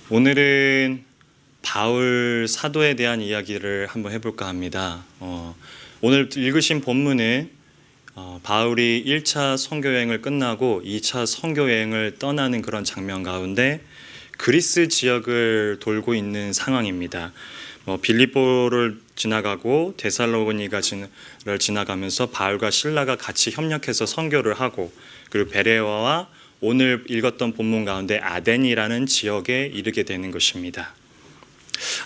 오늘은 바울 사도에 대한 이야기를 한번 해볼까 합니다. 오늘 읽으신 본문은 바울이 1차 선교여행을 끝나고 2차 선교여행을 떠나는 그런 장면 가운데 그리스 지역을 돌고 있는 상황입니다. 빌립보를 지나가고 데살로니가를 지나가면서 바울과 실라가 같이 협력해서 선교를 하고, 그리고 베레아와 오늘 읽었던 본문 가운데 아덴이라는 지역에 이르게 되는 것입니다.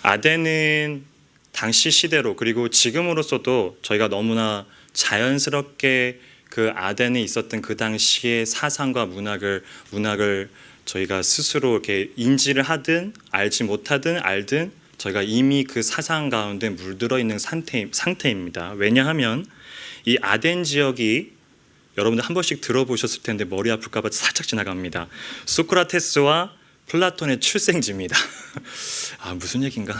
아덴은 당시 시대로 그리고 지금으로서도 저희가 너무나 자연스럽게 그 아덴에 있었던 그 당시의 사상과 문학을 저희가 스스로 이렇게 인지를 하든 알지 못하든 알든 저희가 이미 그 사상 가운데 물들어 있는 상태입니다. 왜냐하면 이 아덴 지역이 여러분들 한 번씩 들어보셨을 텐데 머리 아플까 봐 살짝 지나갑니다. 소크라테스와 플라톤의 출생지입니다. 무슨 얘기인가?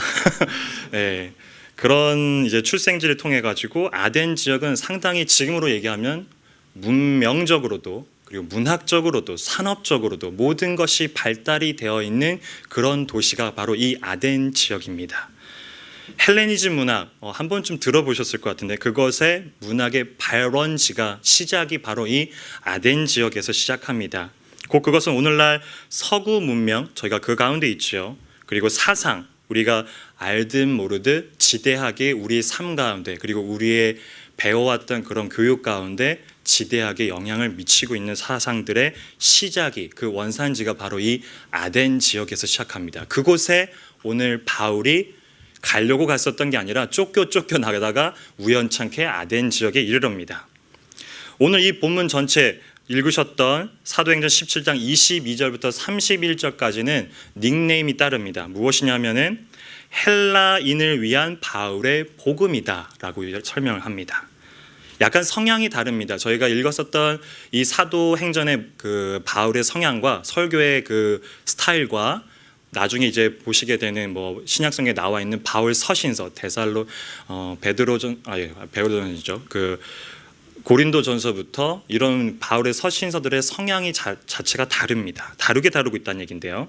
네, 그런 이제 출생지를 통해 가지고 아덴 지역은 상당히 지금으로 얘기하면 문명적으로도 그리고 문학적으로도 산업적으로도 모든 것이 발달이 되어 있는 그런 도시가 바로 이 아덴 지역입니다. 헬레니즘 문학 한 번쯤 들어보셨을 것 같은데 그것의 문학의 발원지가 시작이 바로 이 아덴 지역에서 시작합니다. 곧 그것은 오늘날 서구 문명 저희가 그 가운데 있죠. 그리고 사상 우리가 알든 모르듯 지대하게 우리의 삶 가운데 그리고 우리의 배워왔던 그런 교육 가운데 지대하게 영향을 미치고 있는 사상들의 시작이 그 원산지가 바로 이 아덴 지역에서 시작합니다. 그곳에 오늘 바울이 가려고 갔었던 게 아니라 쫓겨 나가다가 우연찮게 아덴 지역에 이르럽니다. 오늘 이 본문 전체 읽으셨던 사도행전 17장 22절부터 31절까지는 닉네임이 따릅니다. 무엇이냐면은 헬라인을 위한 바울의 복음이다 라고 설명을 합니다. 약간 성향이 다릅니다. 저희가 읽었었던 이 사도행전의 그 바울의 성향과 설교의 그 스타일과 나중에 이제 보시게 되는 신약성에 나와 있는 바울 서신서 베드로전이죠. 그 고린도전서부터 이런 바울의 서신서들의 성향이 자체가 다릅니다. 다르고 있다는 얘기인데요.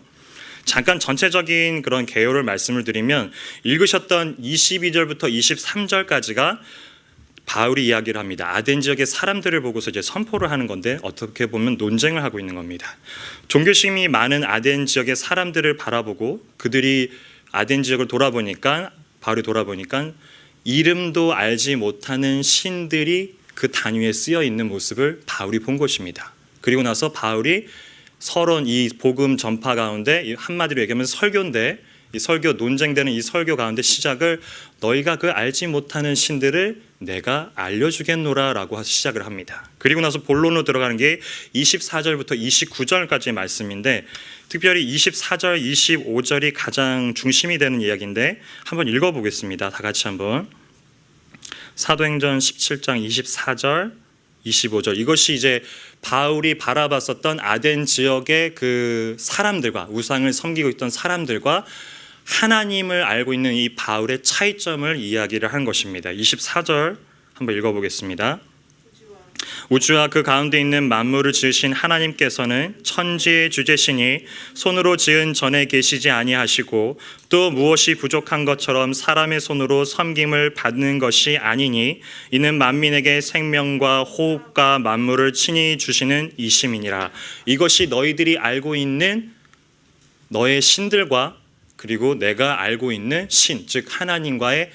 잠깐 전체적인 그런 개요를 말씀을 드리면 읽으셨던 22절부터 23절까지가 바울이 이야기를 합니다. 아덴 지역의 사람들을 보고서 이제 선포를 하는 건데 어떻게 보면 논쟁을 하고 있는 겁니다. 종교심이 많은 아덴 지역의 사람들을 바라보고 그들이 아덴 지역을 바울이 돌아보니까 이름도 알지 못하는 신들이 그 단위에 쓰여 있는 모습을 바울이 본 것입니다. 그리고 나서 바울이 서론 이 복음 전파 가운데 한마디로 얘기하면 설교인데 이 설교 논쟁되는 이 설교 가운데 시작을 너희가 그 알지 못하는 신들을 내가 알려주겠노라 라고 시작을 합니다. 그리고 나서 본론으로 들어가는 게 24절부터 29절까지의 말씀인데 특별히 24절, 25절이 가장 중심이 되는 이야기인데 한번 읽어보겠습니다. 다 같이 한번. 사도행전 17장 24절, 25절 이것이 이제 바울이 바라봤었던 아덴 지역의 그 사람들과 우상을 섬기고 있던 사람들과 하나님을 알고 있는 이 바울의 차이점을 이야기를 한 것입니다. 24절 한번 읽어보겠습니다. 우주와 그 가운데 있는 만물을 지으신 하나님께서는 천지의 주제시니 손으로 지은 전에 계시지 아니하시고 또 무엇이 부족한 것처럼 사람의 손으로 섬김을 받는 것이 아니니 이는 만민에게 생명과 호흡과 만물을 친히 주시는 이심이니라. 이것이 너희들이 알고 있는 너의 신들과 그리고 내가 알고 있는 신, 즉 하나님과의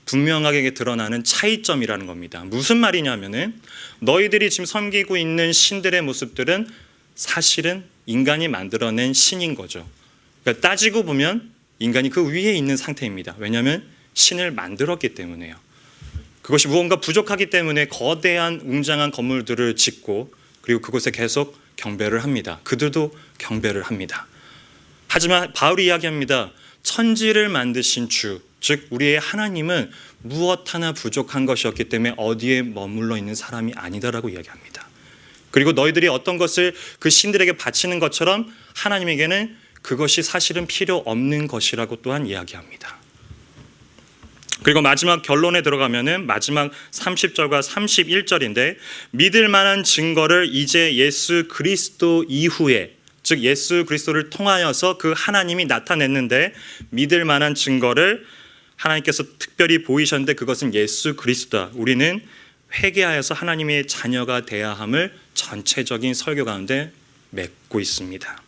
분명하게 드러나는 차이점이라는 겁니다. 무슨 말이냐면은 너희들이 지금 섬기고 있는 신들의 모습들은 사실은 인간이 만들어낸 신인 거죠. 그러니까 따지고 보면 인간이 그 위에 있는 상태입니다. 왜냐하면 신을 만들었기 때문에요. 그것이 무언가 부족하기 때문에 거대한 웅장한 건물들을 짓고 그리고 그곳에 계속 경배를 합니다. 그들도 경배를 합니다. 하지만 바울이 이야기합니다. 천지를 만드신 주, 즉 우리의 하나님은 무엇 하나 부족한 것이었기 때문에 어디에 머물러 있는 사람이 아니다라고 이야기합니다. 그리고 너희들이 어떤 것을 그 신들에게 바치는 것처럼 하나님에게는 그것이 사실은 필요 없는 것이라고 또한 이야기합니다. 그리고 마지막 결론에 들어가면은 마지막 30절과 31절인데 믿을 만한 증거를 이제 예수 그리스도 이후에 즉 예수 그리스도를 통하여서 그 하나님이 나타냈는데 믿을 만한 증거를 하나님께서 특별히 보이셨는데 그것은 예수 그리스도다. 우리는 회개하여서 하나님의 자녀가 되어야 함을 전체적인 설교 가운데 맺고 있습니다.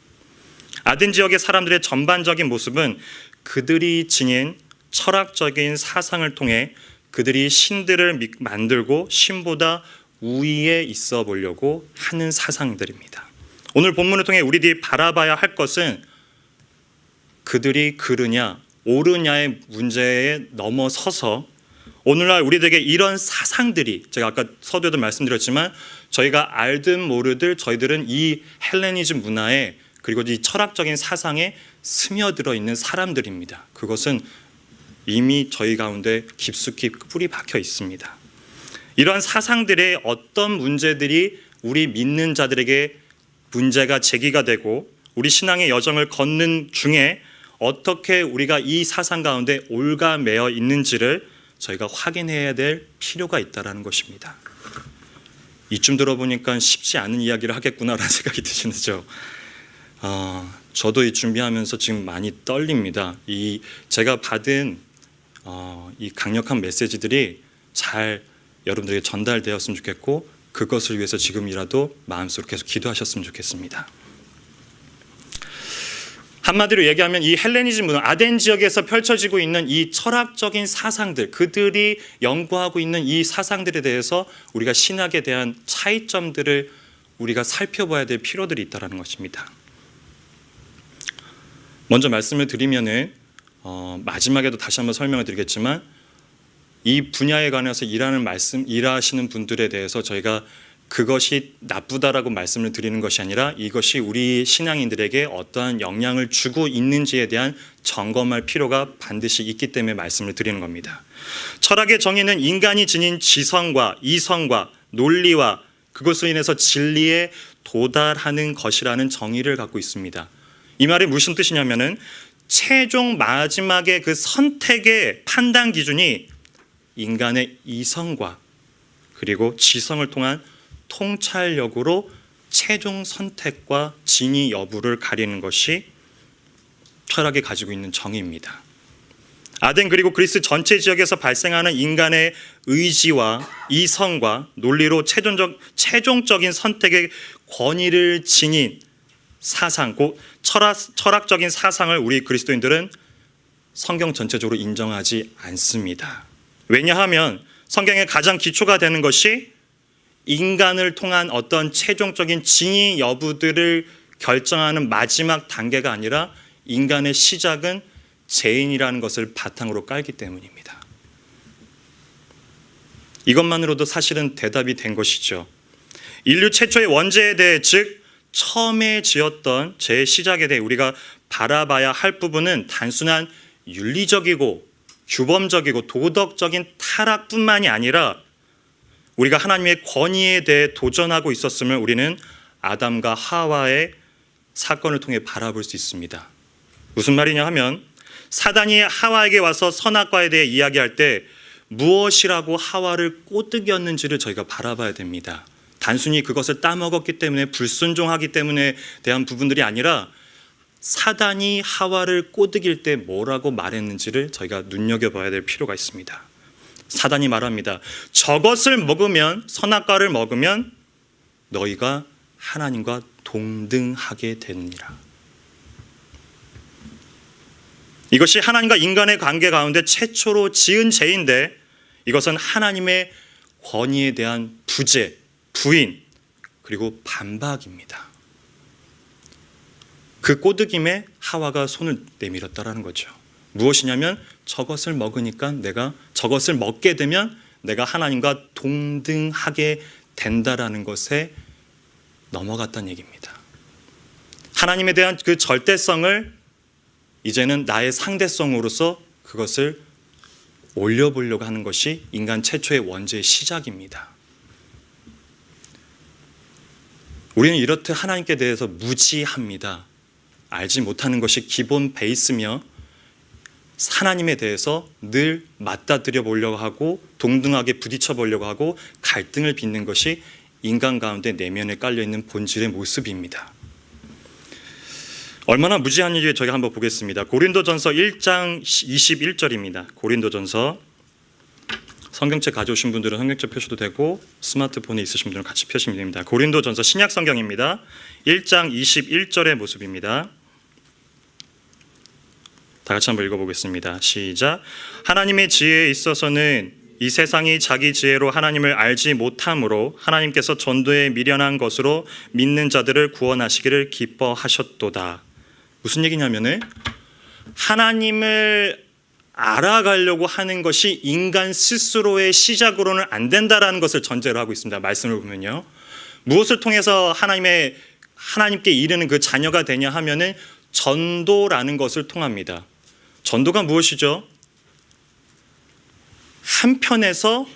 아덴 지역의 사람들의 전반적인 모습은 그들이 지닌 철학적인 사상을 통해 그들이 신들을 만들고 신보다 우위에 있어 보려고 하는 사상들입니다. 오늘 본문을 통해 우리들이 바라봐야 할 것은 그들이 그르냐 옳으냐의 문제에 넘어서서 오늘날 우리들에게 이런 사상들이, 제가 아까 서두에도 말씀드렸지만 저희가 알든 모르든 저희들은 이 헬레니즘 문화에 그리고 이 철학적인 사상에 스며들어 있는 사람들입니다. 그것은 이미 저희 가운데 깊숙이 뿌리 박혀 있습니다. 이러한 사상들의 어떤 문제들이 우리 믿는 자들에게 문제가 제기가 되고 우리 신앙의 여정을 걷는 중에 어떻게 우리가 이 사상 가운데 올가매어 있는지를 저희가 확인해야 될 필요가 있다는 것입니다. 이쯤 들어보니까 쉽지 않은 이야기를 하겠구나라는 생각이 드시죠? 저도 이 준비하면서 지금 많이 떨립니다. 제가 받은 이 강력한 메시지들이 잘 여러분들에게 전달되었으면 좋겠고 그것을 위해서 지금이라도 마음속으로 계속 기도하셨으면 좋겠습니다. 한마디로 얘기하면 이 헬레니즘 문화, 아덴 지역에서 펼쳐지고 있는 이 철학적인 사상들, 그들이 연구하고 있는 이 사상들에 대해서 우리가 신학에 대한 차이점들을 우리가 살펴봐야 될 필요들이 있다는 것입니다. 먼저 말씀을 드리면은 마지막에도 다시 한번 설명을 드리겠지만 이 분야에 관해서 일하시는 분들에 대해서 저희가 그것이 나쁘다라고 말씀을 드리는 것이 아니라 이것이 우리 신앙인들에게 어떠한 영향을 주고 있는지에 대한 점검할 필요가 반드시 있기 때문에 말씀을 드리는 겁니다. 철학의 정의는 인간이 지닌 지성과 이성과 논리와 그것으로 인해서 진리에 도달하는 것이라는 정의를 갖고 있습니다. 이 말이 무슨 뜻이냐면은 최종 마지막에 그 선택의 판단 기준이 인간의 이성과 그리고 지성을 통한 통찰력으로 최종 선택과 진위 여부를 가리는 것이 철학이 가지고 있는 정의입니다. 아덴 그리고 그리스 전체 지역에서 발생하는 인간의 의지와 이성과 논리로 최종적인 선택의 권위를 지닌 사상, 곧 철학적인 사상을 우리 그리스도인들은 성경 전체적으로 인정하지 않습니다. 왜냐하면 성경의 가장 기초가 되는 것이 인간을 통한 어떤 최종적인 진위 여부들을 결정하는 마지막 단계가 아니라 인간의 시작은 죄인이라는 것을 바탕으로 깔기 때문입니다. 이것만으로도 사실은 대답이 된 것이죠. 인류 최초의 원죄에 대해, 즉 처음에 지었던 죄의 시작에 대해 우리가 바라봐야 할 부분은 단순한 윤리적이고 규범적이고 도덕적인 타락뿐만이 아니라 우리가 하나님의 권위에 대해 도전하고 있었음을 우리는 아담과 하와의 사건을 통해 바라볼 수 있습니다. 무슨 말이냐 하면 사단이 하와에게 와서 선악과에 대해 이야기할 때 무엇이라고 하와를 꼬드겼는지를 저희가 바라봐야 됩니다. 단순히 그것을 따먹었기 때문에 불순종하기 때문에 대한 부분들이 아니라 사단이 하와를 꼬드길 때 뭐라고 말했는지를 저희가 눈여겨봐야 될 필요가 있습니다. 사단이 말합니다. 저것을 먹으면, 선악과를 먹으면 너희가 하나님과 동등하게 되느니라. 이것이 하나님과 인간의 관계 가운데 최초로 지은 죄인데 이것은 하나님의 권위에 대한 부재, 부인, 그리고 반박입니다. 그 꼬드김에 하와가 손을 내밀었다라는 거죠. 무엇이냐면 저것을 먹으니까 저것을 먹게 되면 내가 하나님과 동등하게 된다라는 것에 넘어갔다는 얘기입니다. 하나님에 대한 그 절대성을 이제는 나의 상대성으로서 그것을 올려보려고 하는 것이 인간 최초의 원죄의 시작입니다. 우리는 이렇듯 하나님께 대해서 무지합니다. 알지 못하는 것이 기본 베이스며 하나님에 대해서 늘 맞닥뜨려 보려고 하고 동등하게 부딪혀 보려고 하고 갈등을 빚는 것이 인간 가운데 내면에 깔려있는 본질의 모습입니다. 얼마나 무지한 일인지 저희가 한번 보겠습니다. 고린도전서 1장 21절입니다. 고린도전서, 성경책 가져오신 분들은 성경책 펴셔도 되고 스마트폰에 있으신 분들은 같이 펴시면 됩니다. 고린도전서 신약 성경입니다. 1장 21절의 모습입니다. 다 같이 한번 읽어보겠습니다. 시작. 하나님의 지혜에 있어서는 이 세상이 자기 지혜로 하나님을 알지 못함으로 하나님께서 전도에 미련한 것으로 믿는 자들을 구원하시기를 기뻐하셨도다. 무슨 얘기냐면은 하나님을 알아가려고 하는 것이 인간 스스로의 시작으로는 안 된다라는 것을 전제로 하고 있습니다. 말씀을 보면요. 무엇을 통해서 하나님께 이르는 그 자녀가 되냐 하면은 전도라는 것을 통합니다. 전도가 무엇이죠? 한편에서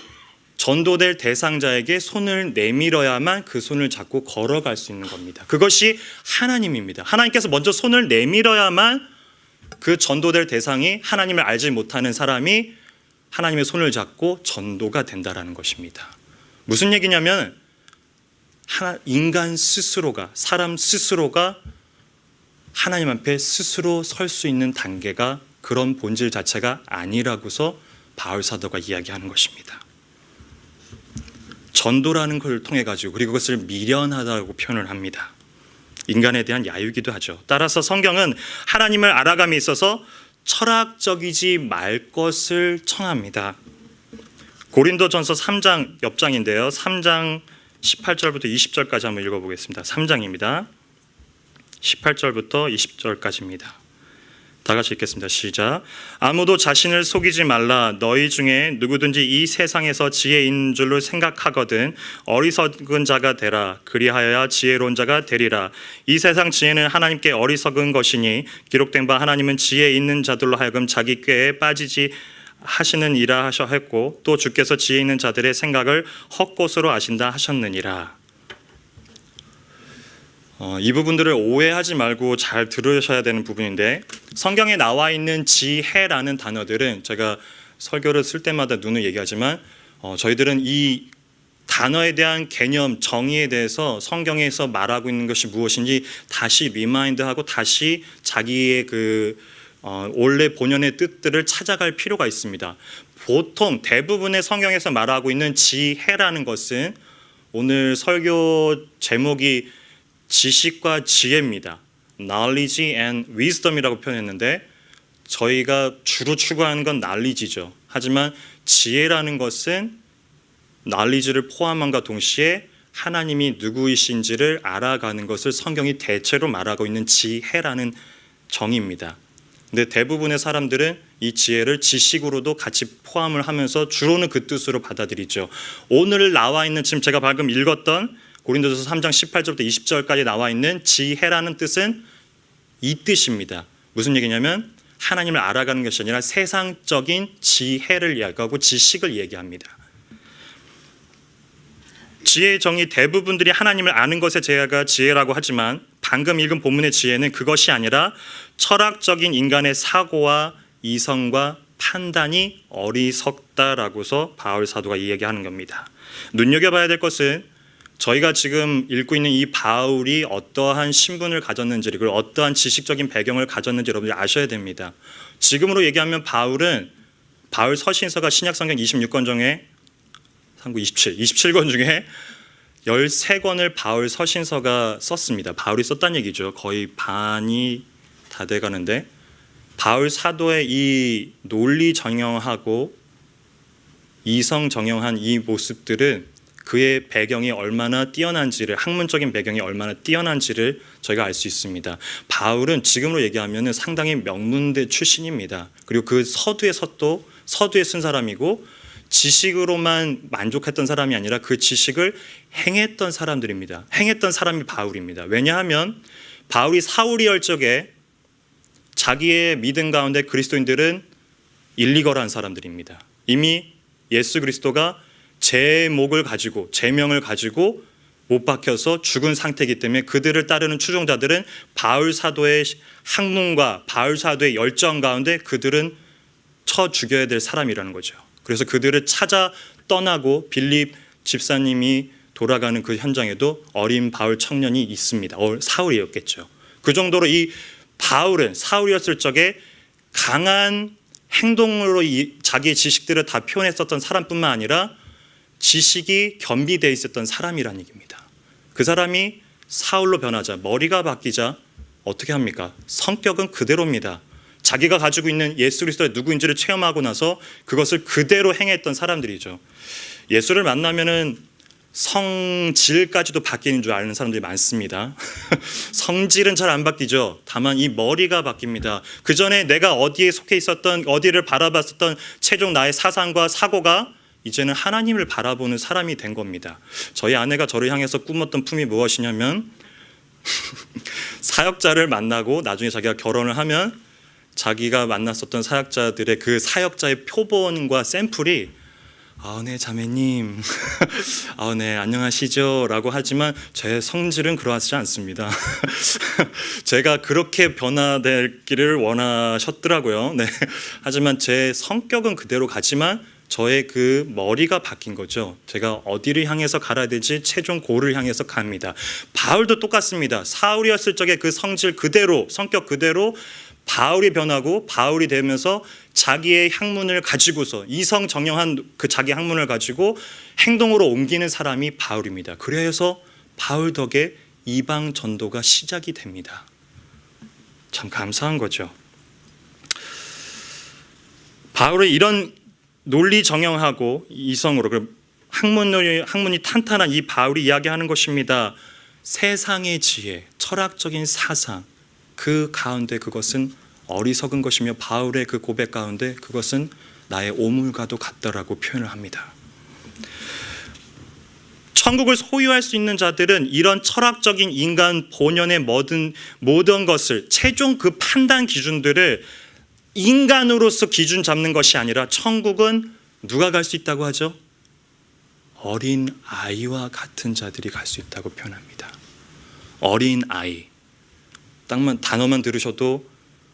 전도될 대상자에게 손을 내밀어야만 그 손을 잡고 걸어갈 수 있는 겁니다. 그것이 하나님입니다. 하나님께서 먼저 손을 내밀어야만 그 전도될 대상이 하나님을 알지 못하는 사람이 하나님의 손을 잡고 전도가 된다라는 것입니다. 무슨 얘기냐면 인간 스스로가, 사람 스스로가 하나님 앞에 스스로 설 수 있는 단계가 그런 본질 자체가 아니라고서 바울 사도가 이야기하는 것입니다. 전도라는 걸 통해 가지고 그리고 그것을 미련하다고 표현을 합니다. 인간에 대한 야유기도 하죠. 따라서 성경은 하나님을 알아감에 있어서 철학적이지 말 것을 청합니다. 고린도전서 3장 옆장인데요. 3장 18절부터 20절까지 한번 읽어보겠습니다. 3장입니다. 18절부터 20절까지입니다. 다 같이 읽겠습니다. 시작. 아무도 자신을 속이지 말라. 너희 중에 누구든지 이 세상에서 지혜 있는 줄로 생각하거든 어리석은 자가 되라. 그리하여야 지혜로운 자가 되리라. 이 세상 지혜는 하나님께 어리석은 것이니 기록된 바 하나님은 지혜 있는 자들로 하여금 자기 꾀에 빠지지 하시는 이라 하셔 했고 또 주께서 지혜 있는 자들의 생각을 헛것으로 아신다 하셨느니라. 이 부분들을 오해하지 말고 잘 들으셔야 되는 부분인데 성경에 나와 있는 지혜라는 단어들은 제가 설교를 쓸 때마다 누누이 얘기하지만 저희들은 이 단어에 대한 개념, 정의에 대해서 성경에서 말하고 있는 것이 무엇인지 다시 리마인드하고 다시 자기의 원래 본연의 뜻들을 찾아갈 필요가 있습니다. 보통 대부분의 성경에서 말하고 있는 지혜라는 것은 오늘 설교 제목이 지식과 지혜입니다. Knowledge and Wisdom이라고 표현했는데 저희가 주로 추구하는 건 knowledge죠. 하지만 지혜라는 것은 knowledge를 포함함과 동시에 하나님이 누구이신지를 알아가는 것을 성경이 대체로 말하고 있는 지혜라는 정의입니다. 근데 대부분의 사람들은 이 지혜를 지식으로도 같이 포함을 하면서 주로는 그 뜻으로 받아들이죠. 오늘 나와 있는 지금 제가 방금 읽었던 고린도전서 3장 18절부터 20절까지 나와 있는 지혜라는 뜻은 이 뜻입니다. 무슨 얘기냐면 하나님을 알아가는 것이 아니라 세상적인 지혜를 이야기하고 지식을 얘기합니다. 지혜의 정의 대부분들이 하나님을 아는 것의 지혜가 지혜라고 하지만 방금 읽은 본문의 지혜는 그것이 아니라 철학적인 인간의 사고와 이성과 판단이 어리석다라고서 바울 사도가 이야기하는 겁니다. 눈여겨봐야 될 것은 저희가 지금 읽고 있는 이 바울이 어떠한 신분을 가졌는지 그리고 어떠한 지식적인 배경을 가졌는지 여러분들이 아셔야 됩니다. 지금으로 얘기하면 바울 서신서가 신약성경 26권 중에 27권 중에 13권을 바울 서신서가 썼습니다. 바울이 썼다는 얘기죠. 거의 반이 다 돼가는데 바울 사도의 이 논리 정형하고 이성 정형한 이 모습들은 그의 배경이 얼마나 뛰어난지를 학문적인 배경이 얼마나 뛰어난지를 저희가 알 수 있습니다. 바울은 지금으로 얘기하면 상당히 명문대 출신입니다. 그리고 그 서두에 쓴 사람이고 지식으로만 만족했던 사람이 아니라 그 지식을 행했던 사람들입니다. 행했던 사람이 바울입니다. 왜냐하면 바울이 사울이 열적에 자기의 믿음 가운데 그리스도인들은 일리거란 사람들입니다. 이미 예수 그리스도가 제명을 가지고 못 박혀서 죽은 상태이기 때문에 그들을 따르는 추종자들은 바울 사도의 학문과 바울 사도의 열정 가운데 그들은 쳐 죽여야 될 사람이라는 거죠. 그래서 그들을 찾아 떠나고 빌립 집사님이 돌아가는 그 현장에도 어린 바울 청년이 있습니다. 사울이었겠죠. 그 정도로 이 바울은 사울이었을 적에 강한 행동으로 자기의 지식들을 다 표현했었던 사람뿐만 아니라 지식이 겸비되어 있었던 사람이라는 얘기입니다. 그 사람이 사울로 변하자, 머리가 바뀌자 어떻게 합니까? 성격은 그대로입니다. 자기가 가지고 있는 예수 그리스도의 누구인지를 체험하고 나서 그것을 그대로 행했던 사람들이죠. 예수를 만나면은 성질까지도 바뀌는 줄 아는 사람들이 많습니다. 성질은 잘 안 바뀌죠. 다만 이 머리가 바뀝니다. 그 전에 내가 어디에 속해 있었던, 어디를 바라봤었던 최종 나의 사상과 사고가 이제는 하나님을 바라보는 사람이 된 겁니다. 저희 아내가 저를 향해서 꿈었던 품이 무엇이냐면 사역자를 만나고 나중에 자기가 결혼을 하면 자기가 만났었던 사역자들의 그 사역자의 표본과 샘플이 네 자매님 네 안녕하시죠 라고 하지만 제 성질은 그러하지 않습니다. 제가 그렇게 변화되기를 원하셨더라고요. 네. 하지만 제 성격은 그대로 가지만 저의 그 머리가 바뀐 거죠. 제가 어디를 향해서 가야 되지 최종 고를 향해서 갑니다. 바울도 똑같습니다. 사울이었을 적에 그 성질 그대로, 성격 그대로 바울이 변하고 바울이 되면서 자기의 학문을 가지고서 이성정형한 그 자기 학문을 가지고 행동으로 옮기는 사람이 바울입니다. 그래서 바울 덕에 이방 전도가 시작이 됩니다. 참 감사한 거죠. 바울의 이런 논리 정형하고 이성으로 학문이 탄탄한 이 바울이 이야기하는 것입니다. 세상의 지혜, 철학적인 사상, 그 가운데 그것은 어리석은 것이며 바울의 그 고백 가운데 그것은 나의 오물과도 같다라고 표현을 합니다. 천국을 소유할 수 있는 자들은 이런 철학적인 인간 본연의 모든 것을 최종 그 판단 기준들을 인간으로서 기준 잡는 것이 아니라 천국은 누가 갈 수 있다고 하죠? 어린 아이와 같은 자들이 갈 수 있다고 표현합니다. 어린 아이. 단어만 들으셔도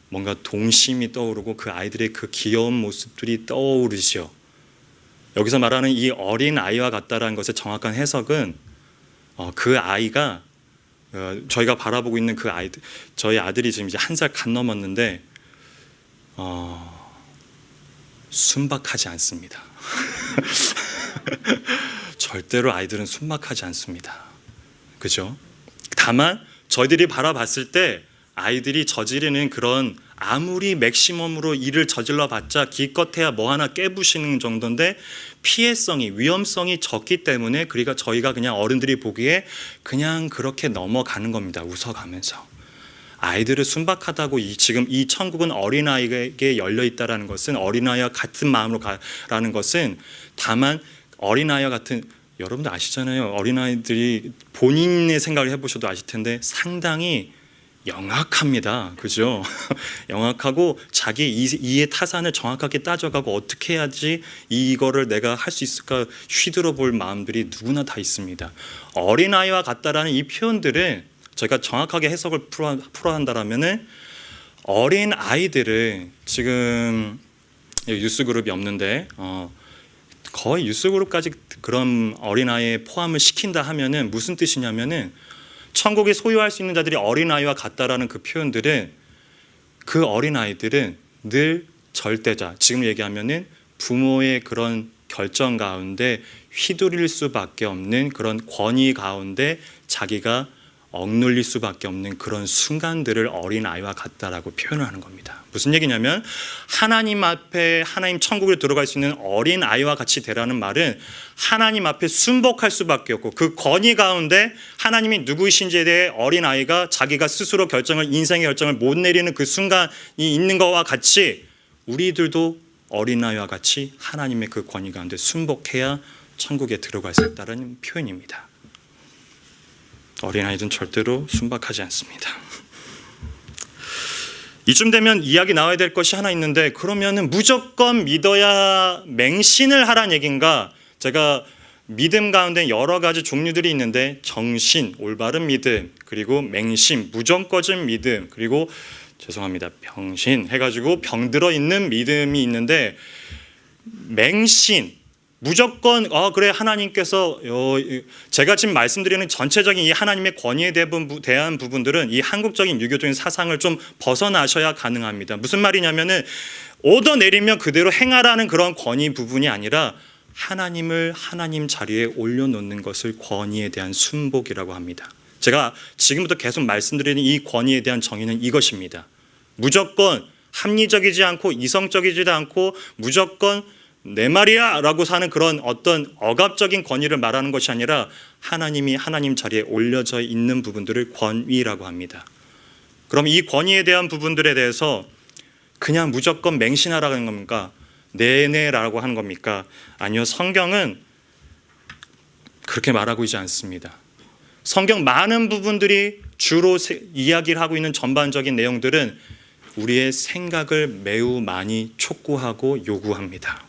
뭔가 동심이 떠오르고 그 아이들의 그 귀여운 모습들이 떠오르죠. 여기서 말하는 이 어린 아이와 같다라는 것의 정확한 해석은 그 아이가 저희가 바라보고 있는 그 아이들, 저희 아들이 지금 이제 1살 갓 넘었는데 순박하지 않습니다. 절대로 아이들은 순박하지 않습니다. 그죠? 다만 저희들이 바라봤을 때 아이들이 저지르는 그런 아무리 맥시멈으로 일을 저질러 봤자 기껏해야 뭐 하나 깨부시는 정도인데 피해성이, 위험성이 적기 때문에 그러니까 저희가 그냥 어른들이 보기에 그냥 그렇게 넘어가는 겁니다. 웃어가면서. 아이들을 순박하다고 지금 이 천국은 어린아이에게 열려있다라는 것은 어린아이와 같은 마음으로 가라는 것은 다만 어린아이와 같은, 여러분들 아시잖아요. 어린아이들이 본인의 생각을 해보셔도 아실 텐데 상당히 영악합니다. 그죠? 영악하고 자기 이해 타산을 정확하게 따져가고 어떻게 해야지 이거를 내가 할 수 있을까 휘두르 볼 마음들이 누구나 다 있습니다. 어린아이와 같다라는 이 표현들은 저희가 정확하게 해석을 풀어 한다라면은 어린 아이들은 지금 유스그룹이 없는데 거의 유스그룹까지 그런 어린아이에 포함을 시킨다 하면은 무슨 뜻이냐면은 천국에 소유할 수 있는 자들이 어린아이와 같다라는 그 표현들은 그 어린아이들은 늘 절대자, 지금 얘기하면은 부모의 그런 결정 가운데 휘둘릴 수밖에 없는 그런 권위 가운데 자기가 억눌릴 수밖에 없는 그런 순간들을 어린아이와 같다라고 표현을 하는 겁니다. 무슨 얘기냐면 하나님 앞에 하나님 천국에 들어갈 수 있는 어린아이와 같이 되라는 말은 하나님 앞에 순복할 수밖에 없고 그 권위 가운데 하나님이 누구이신지에 대해 어린아이가 자기가 스스로 인생의 결정을 못 내리는 그 순간이 있는 것과 같이 우리들도 어린아이와 같이 하나님의 그 권위 가운데 순복해야 천국에 들어갈 수 있다는 표현입니다. 어린아이들은 절대로 순박하지 않습니다. 이쯤 되면 이야기 나와야 될 것이 하나 있는데 그러면은 무조건 믿어야 맹신을 하란 얘기인가? 제가 믿음 가운데 여러 가지 종류들이 있는데 정신, 올바른 믿음, 그리고 맹신, 무정거진 믿음, 그리고 죄송합니다. 병신 해가지고 병들어 있는 믿음이 있는데 맹신, 무조건 그래 하나님께서 제가 지금 말씀드리는 전체적인 이 하나님의 권위에 대한 부분들은 이 한국적인 유교적인 사상을 좀 벗어나셔야 가능합니다. 무슨 말이냐면은 오더 내리면 그대로 행하라는 그런 권위 부분이 아니라 하나님을 하나님 자리에 올려놓는 것을 권위에 대한 순복이라고 합니다. 제가 지금부터 계속 말씀드리는 이 권위에 대한 정의는 이것입니다. 무조건 합리적이지 않고 이성적이지도 않고 무조건 내 말이야 라고 사는 그런 어떤 억압적인 권위를 말하는 것이 아니라 하나님이 하나님 자리에 올려져 있는 부분들을 권위라고 합니다. 그럼 이 권위에 대한 부분들에 대해서 그냥 무조건 맹신하라는 겁니까? 네네라고 하는 겁니까? 아니요, 성경은 그렇게 말하고 있지 않습니다. 성경 많은 부분들이 주로 이야기를 하고 있는 전반적인 내용들은 우리의 생각을 매우 많이 촉구하고 요구합니다.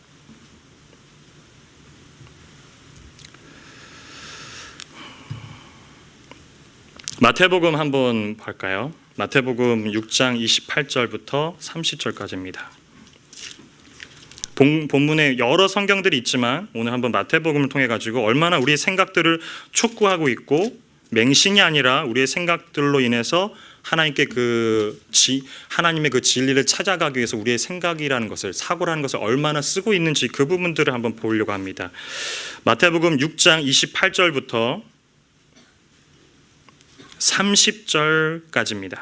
마태복음 한번 볼까요? 마태복음 6장 28절부터 30절까지입니다. 본문에 여러 성경들이 있지만 오늘 한번 마태복음을 통해 가지고 얼마나 우리의 생각들을 촉구하고 있고 맹신이 아니라 우리의 생각들로 인해서 하나님께 하나님의 그 진리를 찾아가기 위해서 우리의 생각이라는 것을 사고라는 것을 얼마나 쓰고 있는지 그 부분들을 한번 보려고 합니다. 마태복음 6장 28절부터 30절까지입니다.